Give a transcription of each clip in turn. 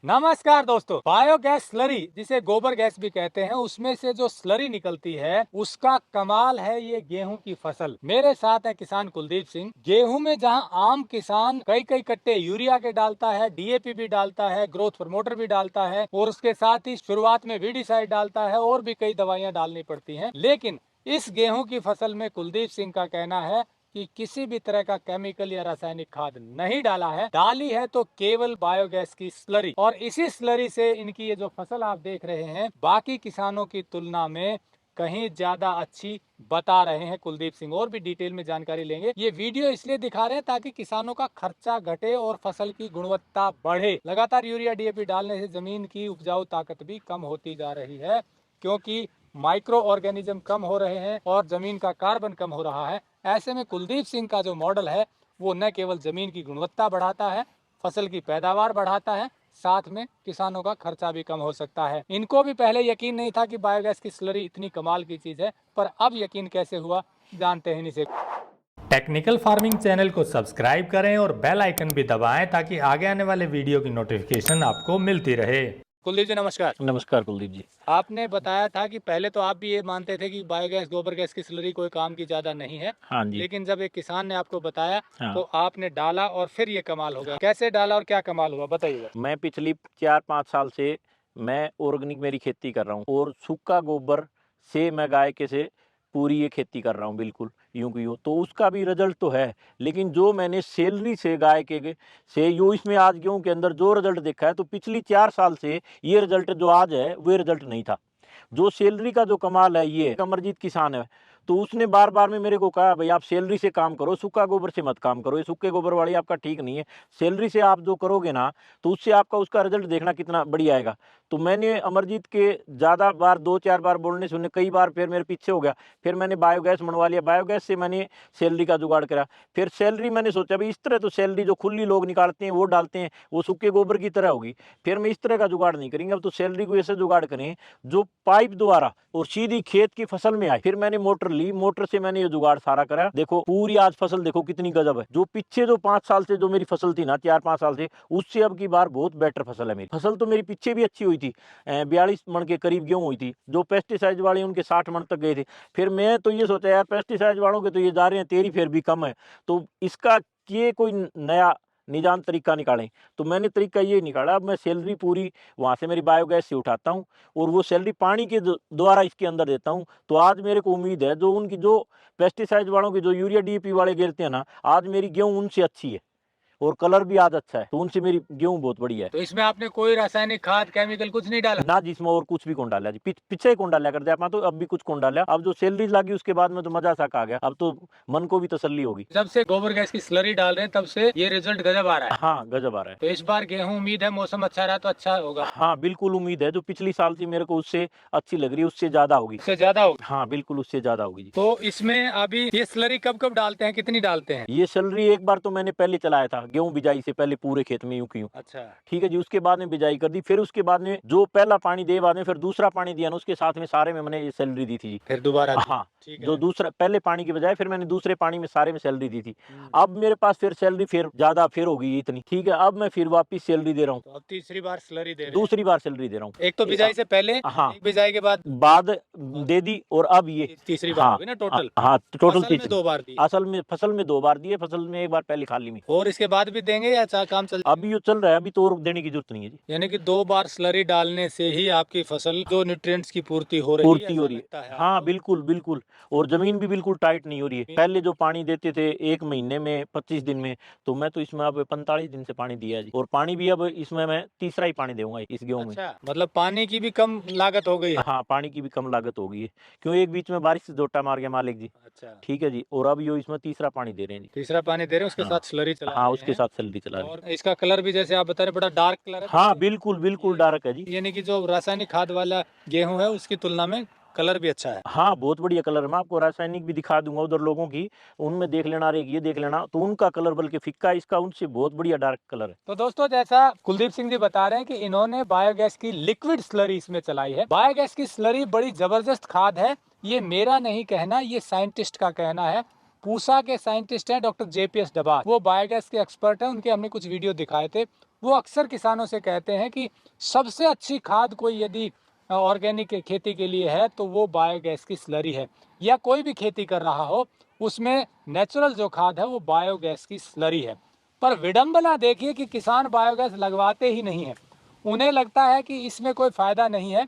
नमस्कार दोस्तों। Biogas slurry जिसे गोबर गैस भी कहते हैं, उसमें से जो स्लरी निकलती है उसका कमाल है ये गेहूं की फसल। मेरे साथ है किसान कुलदीप सिंह। गेहूं में जहां आम किसान कई कई कट्टे यूरिया के डालता है, डीएपी भी डालता है, ग्रोथ प्रमोटर भी डालता है और उसके साथ ही शुरुआत में वीडीसाइड डालता है और भी कई दवाइयां डालनी पड़ती है, लेकिन इस गेहूं की फसल में कुलदीप सिंह का कहना है कि किसी भी तरह का केमिकल या रासायनिक खाद नहीं डाला है, डाली है तो केवल बायोगैस की स्लरी। और इसी स्लरी से इनकी ये जो फसल आप देख रहे हैं बाकी किसानों की तुलना में कहीं ज्यादा अच्छी बता रहे हैं कुलदीप सिंह। और भी डिटेल में जानकारी लेंगे। ये वीडियो इसलिए दिखा रहे हैं ताकि किसानों का खर्चा घटे और फसल की गुणवत्ता बढ़े। लगातार यूरिया डीएपी डालने से जमीन की उपजाऊ ताकत भी कम होती जा रही है, क्योंकि माइक्रो ऑर्गेनिज्म कम हो रहे हैं और जमीन का कार्बन कम हो रहा है। ऐसे में कुलदीप सिंह का जो मॉडल है वो न केवल जमीन की गुणवत्ता बढ़ाता है, फसल की पैदावार बढ़ाता है, साथ में किसानों का खर्चा भी कम हो सकता है। इनको भी पहले यकीन नहीं था कि बायोगैस की स्लरी इतनी कमाल की चीज है, पर अब यकीन कैसे हुआ जानते हैं इनसे। टेक्निकल फार्मिंग चैनल को सब्सक्राइब करें और बेल आइकन भी दबाएं ताकि आगे आने वाले वीडियो की नोटिफिकेशन आपको मिलती रहे। कुलदीप जी नमस्कार। नमस्कार कुलदीप जी। आपने बताया था कि पहले तो आप भी ये मानते थे कि बायोगैस गोबर गैस की स्लरी कोई काम की ज्यादा नहीं है, हाँ जी। लेकिन जब एक किसान ने आपको बताया हाँ। तो आपने डाला और फिर ये कमाल हो गया। कैसे डाला और क्या कमाल हुआ बताइएगा। मैं पिछली 4-5 साल से मैं ऑर्गेनिक मेरी खेती कर रहा हूँ और सूखा गोबर से मैं गाय के से पूरी ये खेती कर रहा हूँ बिल्कुल यूँ की यूँ। तो उसका भी रिजल्ट तो है, लेकिन जो मैंने सैलरी से गाय के से यूँ इसमें आज गेहूँ के अंदर जो रिजल्ट देखा है, तो पिछली 4 साल से ये रिजल्ट जो आज है वो रिजल्ट नहीं था। जो सैलरी का जो कमाल है ये अमरजीत किसान है, तो उसने बार बार में मेरे को कहा भाई आप सैलरी से काम करो, सूखा गोबर से मत काम करो, ये सूखे गोबर वाली आपका ठीक नहीं है। सैलरी से आप जो करोगे ना तो उससे आपका उसका रिजल्ट देखना कितना बढ़िया आएगा। तो मैंने अमरजीत के ज़्यादा बार 2-4 बार बोलने से उन्हें कई बार फिर मेरे पीछे हो गया। फिर मैंने बायोगैस बनवा लिया, बायोगैस से मैंने सैलरी का जुगाड़ करा। फिर सैलरी मैंने सोचा भाई इस तरह तो सैलरी जो खुली लोग निकालते हैं वो डालते हैं, वो सूखे गोबर की तरह होगी। फिर मैं इस तरह का जुगाड़ नहीं करेंगे, अब तो सैलरी को ऐसे जुगाड़ करें जो पाइप द्वारा और सीधी खेत की फसल में आए। फिर मैंने मोटर ली, मोटर से मैंने ये जुगाड़ सारा करा। देखो पूरी आज फसल देखो कितनी गजब है। जो पीछे जो 5 साल से जो मेरी फसल थी ना, 4-5 साल से, उससे अब की बार बहुत बेटर फसल है मेरी। फसल तो मेरी पीछे भी अच्छी हुई थी, 42 मन के करीब गेहूं हुई थी। जो पेस्टिसाइड वाले उनके 60 मन तक गए थे। फिर मैं तो ये सोचा यार पेस्टिसाइड वालों के तो ये जा रहे हैं, तेरी फिर भी कम है, तो इसका ये कोई नया निजान तरीका निकालें। तो मैंने तरीका ये निकाला, अब मैं सैलरी पूरी वहाँ से मेरी बायोगैस से उठाता हूँ और वो सैलरी पानी के द्वारा इसके अंदर देता हूँ। तो आज मेरे को उम्मीद है जो उनकी जो पेस्टिसाइड वालों की जो यूरिया डीएपी वाले गिरते हैं ना, आज मेरी गेहूँ उनसे अच्छी है और कलर भी आज अच्छा है, तो उनसे मेरी गेहूँ बहुत बढ़िया है। तो इसमें आपने कोई रासायनिक खाद केमिकल कुछ नहीं डाला? ना जिसमें और कुछ भी कौन डाला जी, पीछे कौन डाला कर दिया अपना, तो अब भी कुछ कौन डाला। अब जो सैलरी लगी उसके बाद में तो मजा सा आ गया, अब तो मन को भी तसल्ली होगी। जब से गोबर गैस की स्लरी डाल रहे हैं तब से ये रिजल्ट गजब आ रहा है। हाँ गजब आ रहा है। तो इस बार गेहूं उम्मीद है मौसम अच्छा रहा तो अच्छा होगा। हाँ बिल्कुल उम्मीद है, जो पिछली साल थी मेरे को उससे अच्छी लग रही है, उससे ज्यादा होगी। उससे ज्यादा होगा? हाँ बिल्कुल उससे ज्यादा होगी जी। तो इसमें अभी ये स्लरी कब कब डालते हैं, कितनी डालते हैं? ये सैलरी एक बार तो मैंने पहले चलाया था गेहूं बिजाई से पहले पूरे खेत में यूं की यूं। अच्छा। ठीक है जी, उसके बाद में बिजाई कर दी, फिर उसके बाद में जो पहला पानी दे बाद में फिर दूसरा पानी दिया ना, उसके साथ में सारे में मैंने ये सैलरी दी थी जी। फिर दोबारा दी। हाँ, ठीक जो है। दूसरा पहले पानी की बजाय फिर मैंने दूसरे पानी में सारे में सैलरी दी थी। हम्म। अब मेरे पास फिर सैलरी फिर ज्यादा फिर होगी इतनी, ठीक है, अब मैं फिर वापिस सैलरी दे रहा हूँ, तो अब तीसरी बार स्लरी दे रहे हैं। दूसरी बार सैलरी दे रहा हूँ। एक तो बिजाई से पहले, हाँ एक बिजाई के बाद बाद दे दी और अब ये तीसरी बार हाँ होगी ना टोटल? हाँ टोटल फसल में 2 बार दी असल में फसल में 2 बार दिए, फसल में 1 बार पहले खाली में। और इसके बाद भी देंगे या काम चल? अभी ये चल रहा है, अभी तो और देने की जरूरत नहीं है जी। यानी कि 2 बार स्लरी डालने से ही आपकी फसल जो न्यूट्रिएंट्स की पूर्ति हो रही पूर्ति है, हो ऐसा रही है। लगता है हाँ आपको? बिल्कुल बिल्कुल, और जमीन भी बिल्कुल टाइट नहीं हो रही है। पहले जो पानी देते थे 1 महीने में 25 दिन में, तो मैं तो इसमें अब 45 दिन से पानी दिया है जी, और पानी भी अब इसमें मैं तीसरा ही पानी दूंगा इस गेहूं में। अच्छा, मतलब पानी की भी कम लागत हो गई है। हाँ पानी की भी कम लागत हो गई है, क्यों एक बीच में बारिश से जोटा मार गया मालिक जी। अच्छा। ठीक है जी, और अब यो इसमें तीसरा पानी दे रहे हैं जी। तीसरा पानी दे रहे हैं, उसके हाँ साथ स्लरी चला हाँ रहे उसके हैं। साथ सैलरी चला रहे हैं। और इसका कलर भी जैसे आप बता रहे बड़ा डार्क कलर है। हाँ बिल्कुल बिल्कुल डार्क है जी। यानी कि जो रासायनिक खाद वाला गेहूं है उसकी तुलना में कलर भी अच्छा है। हाँ बहुत बढ़िया कलर है, मैं आपको रासायनिक भी दिखा दूंगा उधर लोगों की, उनमें देख लेना, एक ये देख लेना, तो उनका कलर बल्कि फिक्का है, इसका उनसे बहुत बढ़िया डार्क कलर है। तो दोस्तों जैसा कुलदीप सिंह जी बता रहे हैं कि इन्होंने बायोगैस की लिक्विड स्लरी इसमें चलाई है। बायोगैस की स्लरी बड़ी जबरदस्त खाद है, ये मेरा नहीं कहना, ये साइंटिस्ट का कहना है। पूसा के साइंटिस्ट हैं डॉक्टर जेपीएस डबार, वो बायोगैस के एक्सपर्ट हैं, उनके हमने कुछ वीडियो दिखाए थे। वो अक्सर किसानों से कहते हैं कि सबसे अच्छी खाद कोई यदि ऑर्गेनिक खेती के लिए है तो वो बायोगैस की स्लरी है, या कोई भी खेती कर रहा हो उसमें नेचुरल जो खाद है वो बायोगैस की स्लरी है। पर विडंबना देखिए कि किसान बायोगैस लगवाते ही नहीं है। उन्हें लगता है कि इसमें कोई फायदा नहीं है।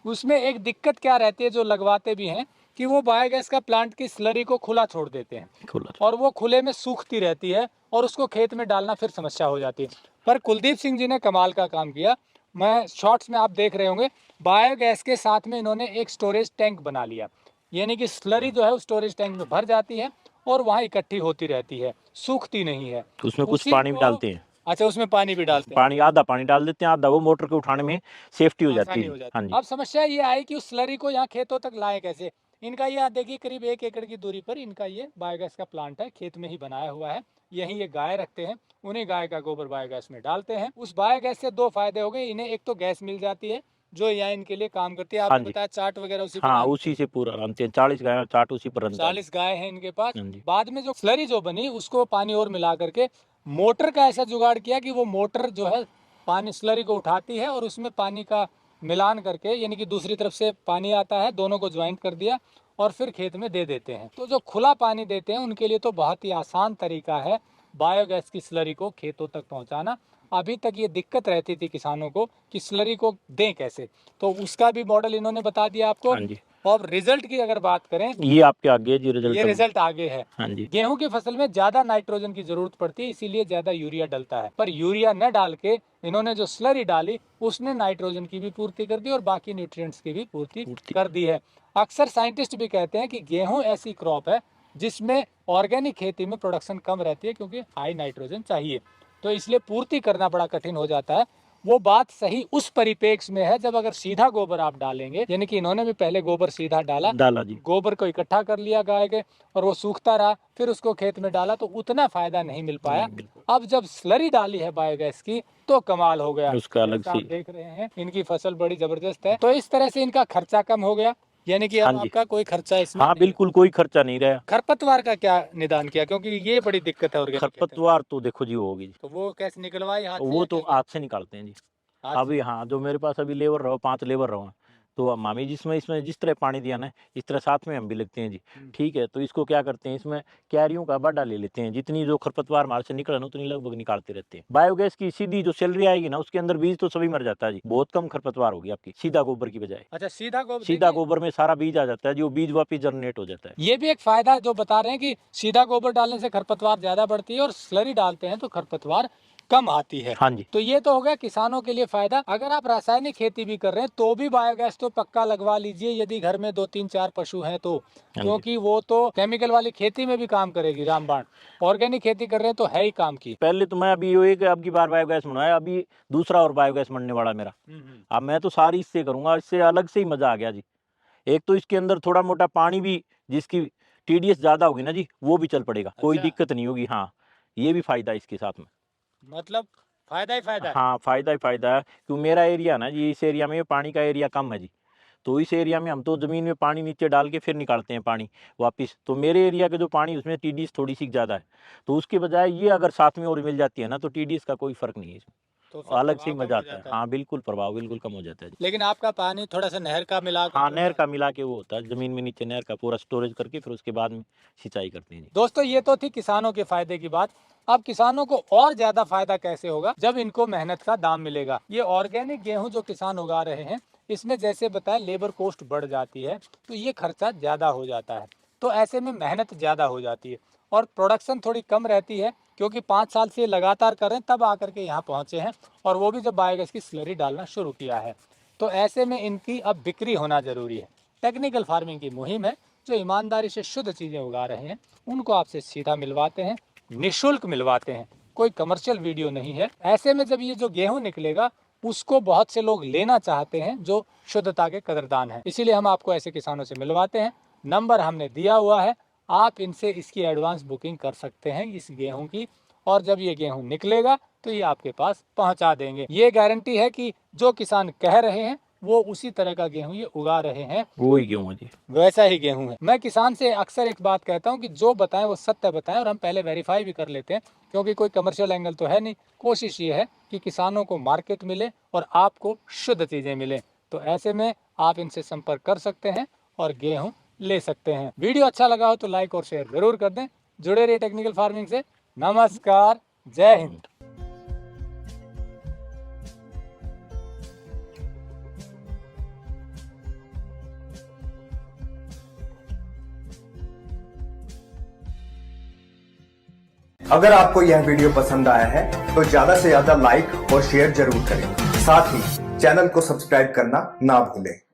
उसमें एक दिक्कत क्या रहती है जो लगवाते भी हैं, कि वो बायोगैस का प्लांट की स्लरी को खुला छोड़ देते हैं खुला। और वो खुले में सूखती रहती है और उसको खेत में डालना फिर समस्या हो जाती है। पर कुलदीप सिंह जी ने कमाल का काम किया। मैं शॉर्ट्स में आप देख रहे होंगे, बायोगैस के साथ में इन्होंने एक स्टोरेज टैंक बना लिया, यानी कि स्लरी जो है उस स्टोरेज टैंक में भर जाती है और वहाँ इकट्ठी होती रहती है, सूखती नहीं है। तो उसमें कुछ उसी पानी भी को डालते हैं। अच्छा, उसमें पानी भी डालते हैं, पानी आधा पानी डाल देते हैं, आधा वो मोटर के उठाने में सेफ्टी हो जाती आसानी है हो जी। जाती हाँ है। जी। अब समस्या ये आई कि उस स्लरी को यहाँ खेतों तक लाए कैसे। इनका ये देखिए करीब 1 एकड़ की दूरी पर इनका ये बायोगैस का प्लांट है, खेत में ही बनाया हुआ है। यहीं ये गाय रखते हैं, उन्हीं गाय का गोबर बायोगैस में डालते हैं। उस बायोगैस से दो फायदे हो गए इन्हें, एक तो गैस मिल जाती है जो यहाँ इनके लिए काम करती है। हाँ आपने जी। बताया चाट वगैरह उसी पर हाँ, रखते उसी हैं। से पूरा रनते हैं, 40 गाय और चाट उसी पर रनता है। 40 गाय हैं इनके पास। हाँ जी। बाद में जो स्लरी जो बनी उसको पानी और मिला करके मोटर का ऐसा जुगाड़ किया कि वो मोटर जो है पानी स्लरी को उठाती है और उसमें पानी का मिलान करके, यानी कि दूसरी तरफ से पानी आता है, दोनों को ज्वाइंट कर दिया और फिर खेत में दे देते हैं। तो जो खुला पानी देते हैं उनके लिए तो बहुत ही आसान तरीका है बायोगैस की स्लरी को खेतों तक पहुंचाना। अभी तक ये दिक्कत रहती थी किसानों को कि स्लरी को दें कैसे, तो उसका भी मॉडल इन्होंने बता दिया आपको। हाँ जी। और रिजल्ट की अगर बात करें, ये आपके आगे है जी रिजल्ट। ये रिजल्ट आगे है। हाँ जी। गेहूं की फसल में ज्यादा नाइट्रोजन की जरूरत पड़ती है, इसीलिए ज्यादा यूरिया डलता है। पर यूरिया न डाल के इन्होंने जो स्लरी डाली उसने नाइट्रोजन की भी पूर्ति कर दी और बाकी न्यूट्रिएंट्स की भी पूर्ति कर दी है। अक्सर साइंटिस्ट भी कहते हैं कि गेहूं ऐसी क्रॉप है जिसमें ऑर्गेनिक खेती में प्रोडक्शन कम रहती है क्योंकि हाई नाइट्रोजन चाहिए, तो इसलिए पूर्ति करना बड़ा कठिन हो जाता है। वो बात सही उस परिपेक्ष में है जब अगर सीधा गोबर आप डालेंगे, यानी कि इन्होंने भी पहले गोबर सीधा डाला जी। गोबर को इकट्ठा कर लिया गाय के और वो सूखता रहा, फिर उसको खेत में डाला तो उतना फायदा नहीं मिल पाया। अब जब स्लरी डाली है बायोगैस की तो कमाल हो गया। उसका अलग जैसा आप से। देख रहे हैं इनकी फसल बड़ी जबरदस्त है। तो इस तरह से इनका खर्चा कम हो गया, यानी कि हाँ अब जी। आपका कोई खर्चा इसमें हाँ नहीं बिल्कुल कोई खर्चा नहीं रहा। खरपतवार का क्या निदान किया, क्योंकि ये बड़ी दिक्कत है ऑर्गेनिक खेती में। खरपतवार तो देखो जी वो होगी जी। तो वो कैसे निकलवाई हाथ से वो या तो क्या किया? हाथ से निकालते हैं जी। हाथ अभी से। हाँ, जो मेरे पास अभी लेबर रहो 5 लेबर रहो, तो अब मामी जिसमें इसमें जिस तरह पानी दिया ना इस तरह साथ में हम भी लगते हैं जी। ठीक है, तो इसको क्या करते हैं, इसमें क्यारियों का बड़ा ले लेते हैं, जितनी जो खरपतवार हमारे से निकले ना उतनी लगभग निकालते रहते हैं। बायोगैस की सीधी जो सैलरी आएगी ना उसके अंदर बीज तो सभी मर जाता है जी, बहुत कम खरपतवार होगी आपकी सीधा गोबर की बजाय। अच्छा, सीधा गोबर। सीधा गोबर में सारा बीज आ जाता है, जो बीज वापिस जनरेट हो जाता है। ये भी एक फायदा जो बता रहे हैं कि सीधा गोबर डालने से खरपतवार ज्यादा बढ़ती है और स्लरी डालते हैं तो खरपतवार कम आती है। हाँ जी। तो ये तो हो गया किसानों के लिए फायदा। अगर आप रासायनिक खेती भी कर रहे हैं तो भी बायोगैस तो पक्का लगवा लीजिए, यदि घर में 2 3 4 पशु हैं तो, क्योंकि वो तो केमिकल वाली खेती में भी काम करेगी रामबाण। ऑर्गेनिक खेती कर रहे हैं तो है ही काम की। पहले तो मैं अभी एक अब की बार बायोगैस बनवाया, अभी दूसरा और बायोगैस बनने वाला मेरा। अब मैं तो सारी इससे करूंगा, इससे अलग से ही मजा आ गया जी। एक तो इसके अंदर थोड़ा मोटा पानी भी, जिसकी टीडीएस ज्यादा होगी ना जी वो भी चल पड़ेगा। कोई दिक्कत नहीं होगी। हाँ, ये भी फायदा है इसके साथ में। मतलब फायदा ही फायदा है। हाँ, फायदा ही फायदा है, क्योंकि मेरा एरिया ना जी, इस एरिया में पानी का एरिया कम है जी। तो इस एरिया में हम तो ज़मीन में पानी नीचे डाल के फिर निकालते हैं पानी वापस। तो मेरे एरिया के जो पानी उसमें टीडीएस थोड़ी सी ज़्यादा है, तो उसके बजाय ये अगर साथ में और मिल जाती है ना तो टीडीएस का कोई फ़र्क नहीं है इसमें, तो अलग से ही मजा आता है। हाँ बिल्कुल, प्रभाव बिल्कुल कम हो जाता है जी। लेकिन आपका पानी थोड़ा सा नहर का मिला हाँ, नहर का मिला के वो होता है, ज़मीन में नीचे नहर का पूरा स्टोरेज करके फिर उसके बाद में सिंचाई करते हैं जी। दोस्तों, ये तो थी किसानों के फायदे की बात। अब किसानों को और ज्यादा फायदा कैसे होगा, जब इनको मेहनत का दाम मिलेगा। ये ऑर्गेनिक गेहूं जो किसान उगा रहे हैं इसमें जैसे बताया लेबर कॉस्ट बढ़ जाती है तो ये खर्चा ज्यादा हो जाता है, तो ऐसे में मेहनत ज्यादा हो जाती है और प्रोडक्शन थोड़ी कम रहती है, क्योंकि 5 साल से लगातार कर रहे हैं तब आकर के यहाँ पहुंचे हैं, और वो भी जब बायोगैस की स्लरी डालना शुरू किया है। तो ऐसे में इनकी अब बिक्री होना जरूरी है। टेक्निकल फार्मिंग की मुहिम है, जो ईमानदारी से शुद्ध चीजें उगा रहे हैं उनको आपसे सीधा मिलवाते हैं, निःशुल्क मिलवाते हैं, कोई कमर्शियल वीडियो नहीं है। ऐसे में जब ये जो गेहूं निकलेगा उसको बहुत से लोग लेना चाहते हैं जो शुद्धता के कदरदान हैं, इसीलिए हम आपको ऐसे किसानों से मिलवाते हैं। नंबर हमने दिया हुआ है, आप इनसे इसकी एडवांस बुकिंग कर सकते हैं इस गेहूं की, और जब ये गेहूं निकलेगा तो ये आपके पास पहुंचा देंगे। ये गारंटी है कि जो किसान कह रहे हैं वो उसी तरह का गेहूं ये उगा रहे हैं, वही गेहूं है जी। वैसा ही गेहूं है। मैं किसान से अक्सर एक बात कहता हूं कि जो बताएं वो सत्य बताएं, और हम पहले वेरीफाई भी कर लेते हैं, क्योंकि कोई कमर्शियल एंगल तो है नहीं। कोशिश ये है कि किसानों को मार्केट मिले और आपको शुद्ध चीजें मिले। तो ऐसे में आप इनसे संपर्क कर सकते हैं और गेहूं ले सकते हैं। वीडियो अच्छा लगा हो तो लाइक और शेयर जरूर कर दें। जुड़े रहिए टेक्निकल फार्मिंग से। नमस्कार, जय हिंद। अगर आपको यह वीडियो पसंद आया है तो ज्यादा से ज्यादा लाइक और शेयर जरूर करें। साथ ही चैनल को सब्सक्राइब करना ना भूलें।